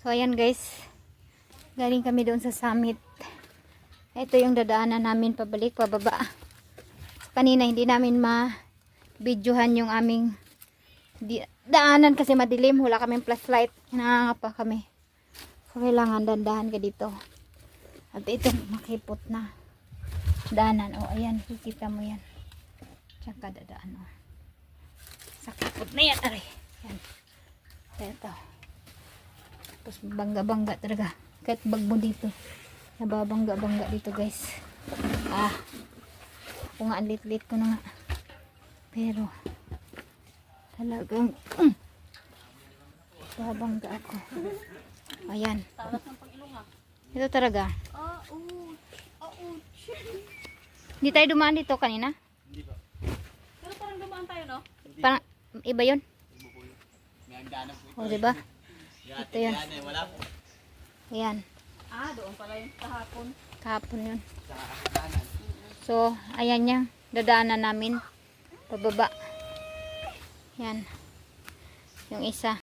So ayan guys, galing kami doon sa summit. Ito yung dadaanan namin pabalik, pababa. Kanina hindi namin ma-videohan yung aming daanan kasi madilim, wala kaming flashlight, nangangapa kami. So kailangan dandahan ka dito. At ito makipot na daanan. O ayan, kikita mo yan. Diyan ka dadaan o. Sakipot na yan, aray. Yan. Ito. Tapos bangga-bangga talaga. Kahit bag mo dito. Nababangga-bangga dito guys. Ako nga lit-lit ko na nga. Pero talagang babangga ako. Ayan. Ito talaga. Hindi tayo dumaan dito kanina? Hindi ba? Pero parang dumaan tayo, no? Parang iba yun? May hagdanan po ito. O diba? Ito yan. Wala po. Ayan. Doon pala yung kahapon. Kahapon yun. Sa hagdanan. So, ayan yung dadaanan namin. Pababa. Yan. Yung isa.